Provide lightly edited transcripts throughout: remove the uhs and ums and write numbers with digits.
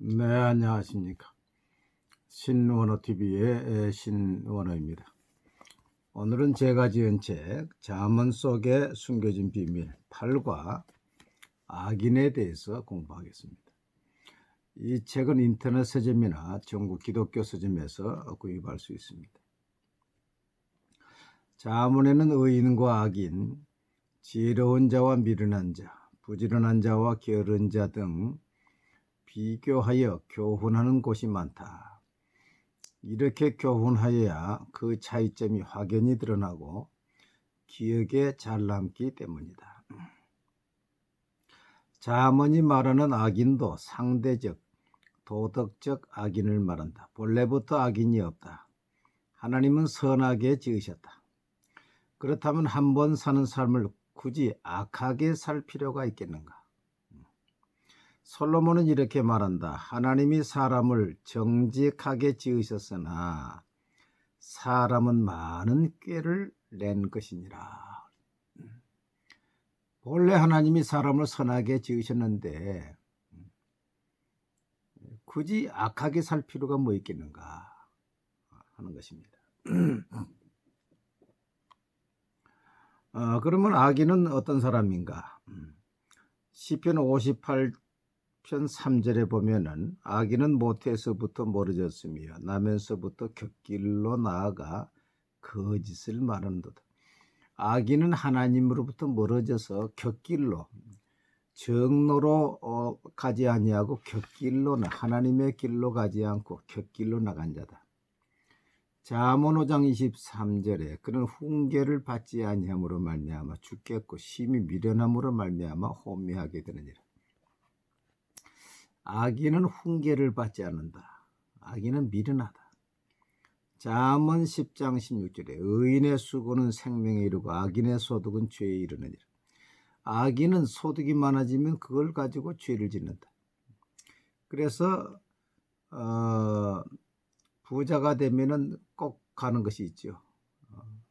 네, 안녕하십니까. 신원어TV의 신원어입니다. 오늘은 제가 지은 책 잠언 속에 숨겨진 비밀 8과 악인에 대해서 공부하겠습니다. 이 책은 인터넷 서점이나 전국 기독교 서점에서 구입할 수 있습니다. 잠언에는 의인과 악인, 지혜로운 자와 미련한 자, 부지런한 자와 게으른 자 등 비교하여 교훈하는 곳이 많다. 이렇게 교훈하여야 그 차이점이 확연히 드러나고 기억에 잘 남기 때문이다. 잠언이 말하는 악인도 상대적, 도덕적 악인을 말한다. 본래부터 악인이 없다. 하나님은 선하게 지으셨다. 그렇다면 한 번 사는 삶을 굳이 악하게 살 필요가 있겠는가? 솔로몬은 이렇게 말한다. 하나님이 사람을 정직하게 지으셨으나 사람은 많은 꾀를 낸 것이니라. 본래 하나님이 사람을 선하게 지으셨는데 굳이 악하게 살 필요가 뭐 있겠는가 하는 것입니다. 그러면 악인은 어떤 사람인가? 시편 58편 3절에 보면은 악인은 모태에서부터 멀어졌으며 나면서부터 곁길로 나아가 거짓을 말하는도다. 악인은 하나님으로부터 멀어져서 곁길로 정로로 가지 아니하고 곁길로 하나님의 길로 가지 않고 곁길로 나간 자다. 잠언 5장 23절에 그는 훈계를 받지 아니함으로 말미암아 죽겠고 심히 미련함으로 말미암아 혼미하게 되느니라. 악인은 훈계를 받지 않는다. 악인은 미련하다. 잠언 10장 16절에 의인의 수고는 생명에 이르고 악인의 소득은 죄에 이르느니라. 악인은 소득이 많아지면 그걸 가지고 죄를 짓는다. 그래서 부자가 되면은 꼭 가는 것이 있죠.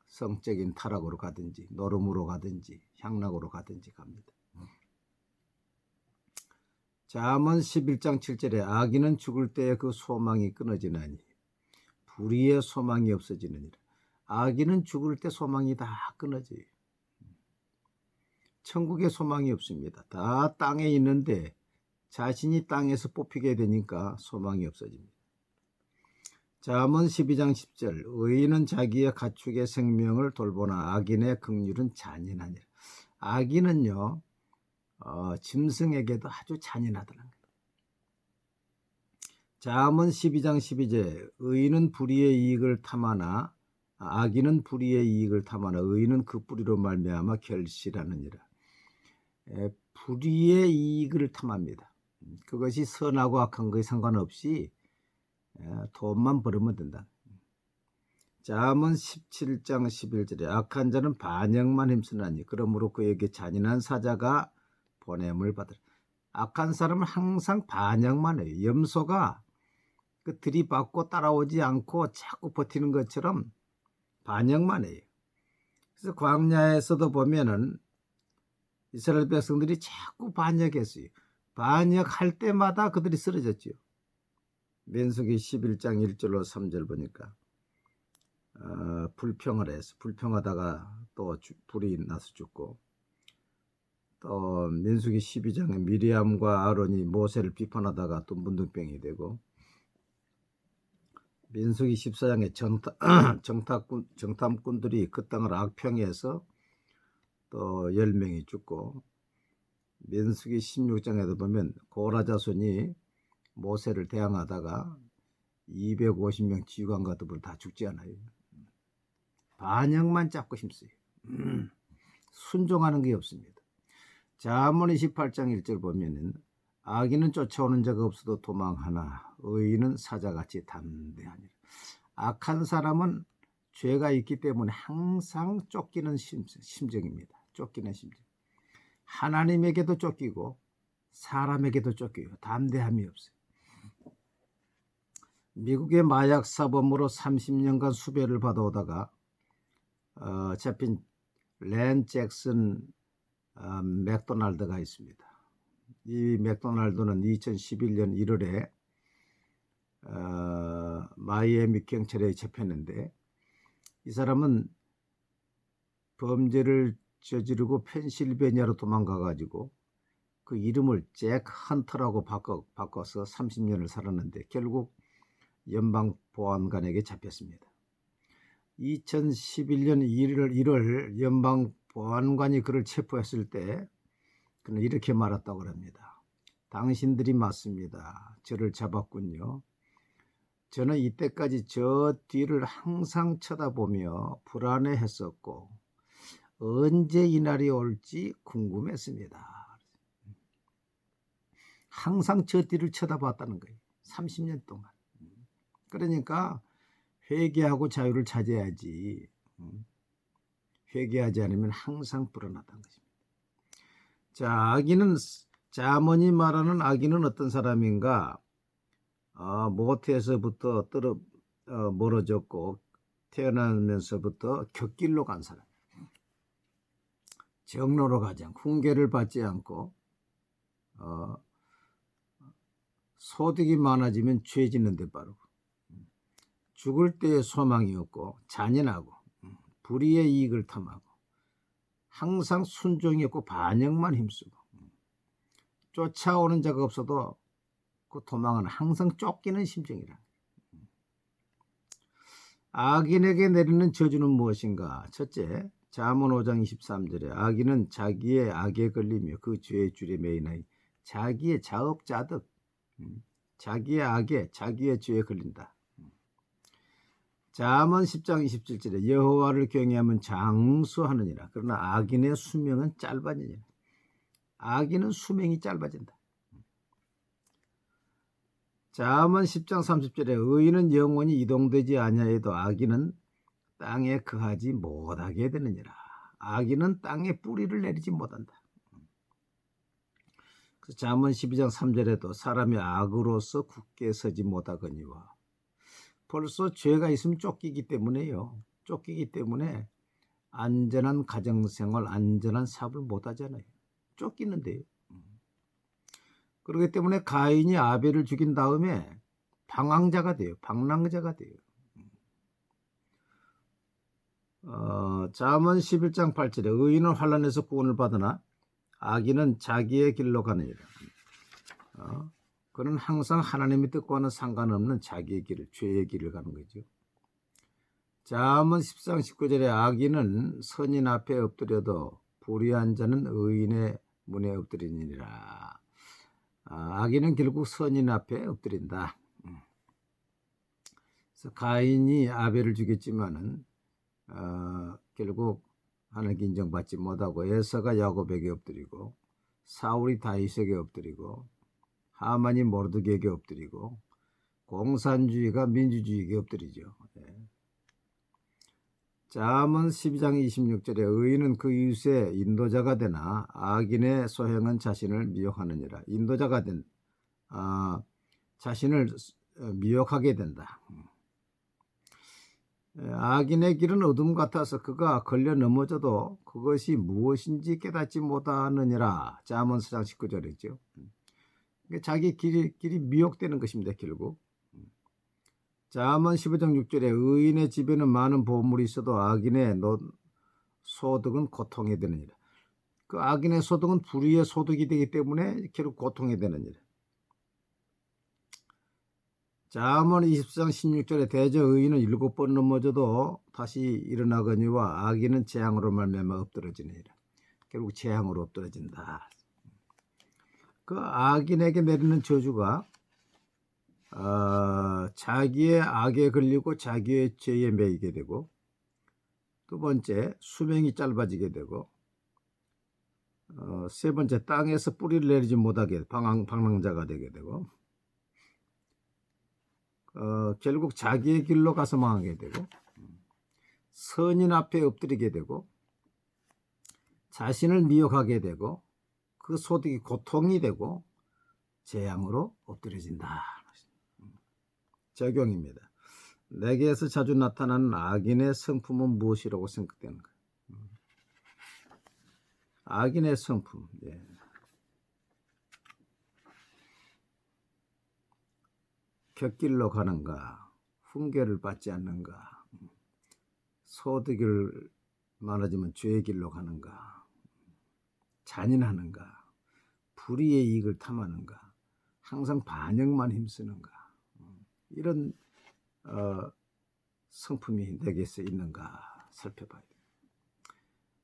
성적인 타락으로 가든지 노름으로 가든지 향락으로 가든지 갑니다. 잠언 11장 7절에 악인은 죽을 때에 그 소망이 끊어지나니 불의의 소망이 없어지느니라. 악인은 죽을 때 소망이 다 끊어져요. 천국에 소망이 없습니다. 다 땅에 있는데 자신이 땅에서 뽑히게 되니까 소망이 없어집니다. 잠언 12장 10절 의인은 자기의 가축의 생명을 돌보나 악인의 긍휼은 잔인하니라. 악인은요 짐승에게도 아주 잔인하더라는 거예요. 잠언 12장 12절 의인은 불의의 이익을 탐하나 악인은 불의의 이익을 탐하나 의인은 그 뿌리로 말미암아 결실하느니라. 불의의 이익을 탐합니다. 그것이 선하고 악한 것에 상관없이 돈만 벌으면 된다. 잠언 17장 11절에 악한 자는 반역만 힘쓰나니 그러므로 그에게 잔인한 사자가 보냄을 받으라. 악한 사람은 항상 반역만 해요. 염소가 그 들이받고 따라오지 않고 자꾸 버티는 것처럼 반역만 해요. 그래서 광야에서도 보면은 이스라엘 백성들이 자꾸 반역했어요. 반역할 때마다 그들이 쓰러졌죠. 민수기 11장 1절로 3절 보니까 불평을 해서 불평하다가 또 불이 나서 죽고, 또 민수기 12장에 미리암과 아론이 모세를 비판하다가 또 문둥병이 되고, 민수기 14장에 정탐꾼들이 그 땅을 악평해서 또 10명이 죽고, 민수기 16장에도 보면 고라 자손이 모세를 대항하다가 250명 지휘관과 더불어 다 죽지 않아요. 반역만 잡고 힘써요. 순종하는 게 없습니다. 잠언 28장 1절 보면은 악인은 쫓아오는 자가 없어도 도망하나 의인은 사자같이 담대하니라. 악한 사람은 죄가 있기 때문에 항상 쫓기는 심정입니다. 쫓기는 심정. 하나님에게도 쫓기고 사람에게도 쫓기고 담대함이 없어요. 미국의 마약 사범으로 30년간 수배를 받아오다가 잡힌 랜 잭슨 맥도날드가 있습니다. 이 맥도날드는 2011년 1월에 마이애미 경찰에 잡혔는데 이 사람은 범죄를 저지르고 펜실베니아로 도망가가지고 그 이름을 잭 헌터라고 바꿔서 30년을 살았는데 결국 연방보안관에게 잡혔습니다. 2011년 1월 연방보안관이 그를 체포했을 때 그는 이렇게 말했다고 합니다. 당신들이 맞습니다. 저를 잡았군요. 저는 이때까지 저 뒤를 항상 쳐다보며 불안해했었고 언제 이날이 올지 궁금했습니다. 항상 저 뒤를 쳐다봤다는 거예요. 30년 동안. 그러니까 회개하고 자유를 찾아야지. 회개하지 않으면 항상 불안하다는 것입니다. 자, 자문이 말하는 악인은 어떤 사람인가? 모태에서부터 멀어졌고 태어나면서부터 곁길로 간 사람. 정로로 가지 않고 훈계를 받지 않고 소득이 많아지면 죄 짓는 데 빠르고 죽을 때의 소망이 없고 잔인하고 불의의 이익을 탐하고 항상 순종이 없고 반역만 힘쓰고 쫓아오는 자가 없어도 그 도망은 항상 쫓기는 심정이라. 악인에게 내리는 저주는 무엇인가? 첫째, 잠언 5장 23절에 악인은 자기의 악에 걸리며 그 죄의 줄에 매이나니 자기의 자업자득, 자기의 악에 자기의 죄에 걸린다. 잠언 10장 27절에 여호와를 경외하면 장수하느니라. 그러나 악인의 수명은 짧아지니라. 악인은 수명이 짧아진다. 잠언 10장 30절에 의인은 영원히 이동되지 아니하여도 악인은 땅에 거하지 못하게 되느니라. 악인은 땅에 뿌리를 내리지 못한다. 잠언 12장 3절에도 사람이 악으로서 굳게 서지 못하거니와 벌써 죄가 있으면 쫓기기 때문에요. 쫓기기 때문에 안전한 가정생활, 안전한 사업을 못하잖아요. 쫓기는데요. 그렇기 때문에 가인이 아벨을 죽인 다음에 방황자가 돼요. 방랑자가 돼요. 잠언 11장 8절에 의인은 환난에서 구원을 받으나 악인은 자기의 길로 가느니라. 그는 항상 하나님의 뜻과는 상관없는 자기의 길을, 죄의 길을 가는 거죠. 잠언 10장 19절에 악인은 선인 앞에 엎드려도 불의한 자는 의인의 문에 엎드리니라. 악인은 결국 선인 앞에 엎드린다. 그래서 가인이 아벨을 죽였지만은 결국 하나님께 인정받지 못하고 에서가 야곱에게 엎드리고 사울이 다윗에게 엎드리고 하만이 모르드게에게 엎드리고 공산주의가 민주주의에게 엎드리죠. 잠언 12장 26절에 의인은 그 이웃의 인도자가 되나 악인의 소행은 자신을 미혹하느니라. 인도자가 된 자신을 미혹하게 된다. 악인의 길은 어둠 같아서 그가 걸려 넘어져도 그것이 무엇인지 깨닫지 못하느니라. 잠언 4장 19절이죠. 자기 길이 미혹되는 것입니다. 결국. 잠언 15장 6절에 의인의 집에는 많은 보물이 있어도 악인의 소득은 고통이 되느니라. 그 악인의 소득은 불의의 소득이 되기 때문에 결국 고통이 되느니라. 잠언 24장 16절에 대저 의인은 7번 넘어져도 다시 일어나거니와 악인은 재앙으로 말미암아 엎드러지느니라. 결국 재앙으로 엎드러진다. 그 악인에게 내리는 저주가 자기의 악에 걸리고 자기의 죄에 매이게 되고 두 번째 수명이 짧아지게 되고 세 번째 땅에서 뿌리를 내리지 못하게 방랑자가 되게 되고 결국 자기의 길로 가서 망하게 되고 선인 앞에 엎드리게 되고 자신을 미혹하게 되고 그 소득이 고통이 되고 재앙으로 엎드려진다. 적용입니다. 내게서 자주 나타나는 악인의 성품은 무엇이라고 생각되는 거예요? 악인의 성품. 곁길로 가는가, 훈계를 받지 않는가, 소득을 많아지면 죄의 길로 가는가, 잔인하는가, 불의의 이익을 탐하는가, 항상 반역만 힘쓰는가, 이런 성품이 내게서 있는가 살펴봐야 돼요.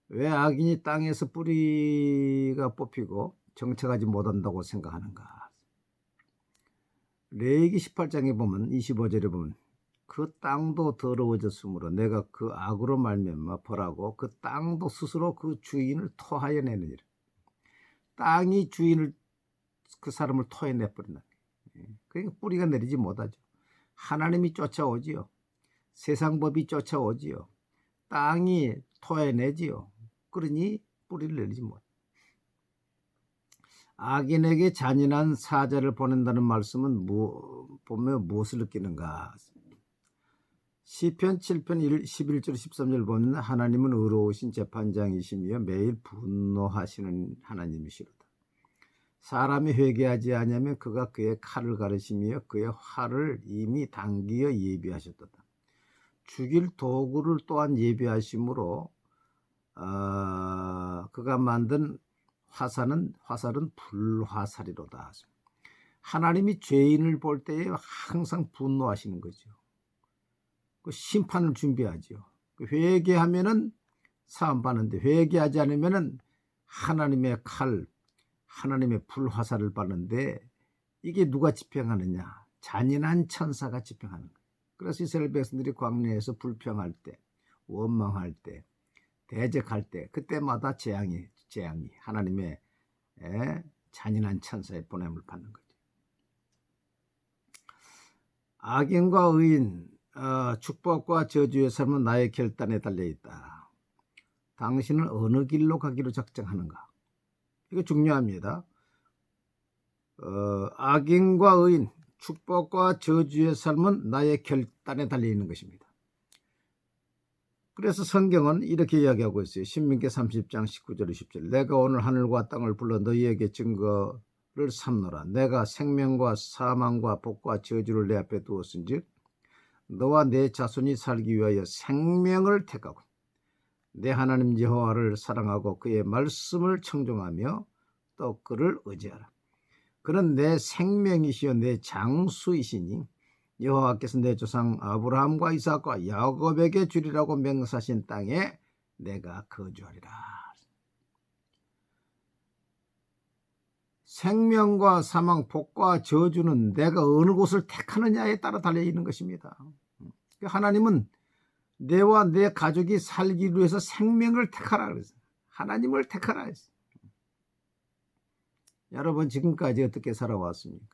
왜 악인이 땅에서 뿌리가 뽑히고 정착하지 못한다고 생각하는가? 레위기 18장에 보면 25절에 보면 그 땅도 더러워졌으므로 내가 그 악으로 말미암아 벌하고 그 땅도 스스로 그 주인을 토하여 내느니라. 땅이 주인을 그 사람을 토해내 버린다. 그러니까 뿌리가 내리지 못하죠. 하나님이 쫓아오지요. 세상 법이 쫓아오지요. 땅이 토해내지요. 그러니 뿌리를 내리지 못. 악인에게 잔인한 사자를 보낸다는 말씀은 보면 무엇을 느끼는가? 시편 7편 11절 13절 보면 하나님은 의로우신 재판장이시며 매일 분노하시는 하나님이시로다. 사람이 회개하지 아니하면 그가 그의 칼을 가르시며 그의 활을 이미 당기어 예비하셨도다. 죽일 도구를 또한 예비하심으로 그가 만든 화살은 불화살이로다. 하나님이 죄인을 볼 때에 항상 분노하시는 거죠. 그 심판을 준비하죠. 회개하면은 사함 받는데 회개하지 않으면은 하나님의 칼, 하나님의 불화살을 받는데 이게 누가 집행하느냐? 잔인한 천사가 집행하는 거예요. 그래서 이스라엘 백성들이 광야에서 불평할 때, 원망할 때, 대적할 때 그때마다 재앙이 하나님의 잔인한 천사의 보냄을 받는 거죠. 악인과 의인, 축복과 저주의 삶은 나의 결단에 달려있다. 당신은 어느 길로 가기로 작정하는가? 이거 중요합니다. 악인과 의인, 축복과 저주의 삶은 나의 결단에 달려있는 것입니다. 그래서 성경은 이렇게 이야기하고 있어요. 신명기 30장 19절 20절 내가 오늘 하늘과 땅을 불러 너희에게 증거를 삼노라. 내가 생명과 사망과 복과 저주를 내 앞에 두었은즉 너와 내 자손이 살기 위하여 생명을 택하고 내 하나님 여호와를 사랑하고 그의 말씀을 청종하며 또 그를 의지하라. 그는 내 생명이시여 내 장수이시니 여호와께서 내 조상 아브라함과 이삭과 야곱에게 주리라고 맹세하신 땅에 내가 거주하리라. 생명과 사망, 복과 저주는 내가 어느 곳을 택하느냐에 따라 달려있는 것입니다. 하나님은 내와 내 가족이 살기 위해서 생명을 택하라 그랬어요. 하나님을 택하라 했어요. 여러분 지금까지 어떻게 살아왔습니까?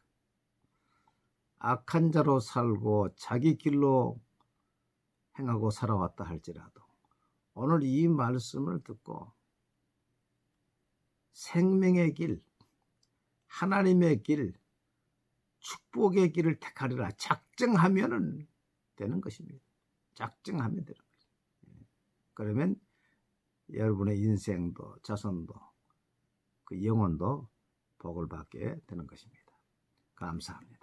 악한 자로 살고 자기 길로 행하고 살아왔다 할지라도 오늘 이 말씀을 듣고 생명의 길, 하나님의 길, 축복의 길을 택하리라 작정하면 되는 것입니다. 작정하면 되는 것입니다. 그러면 여러분의 인생도 자손도 그 영혼도 복을 받게 되는 것입니다. 감사합니다.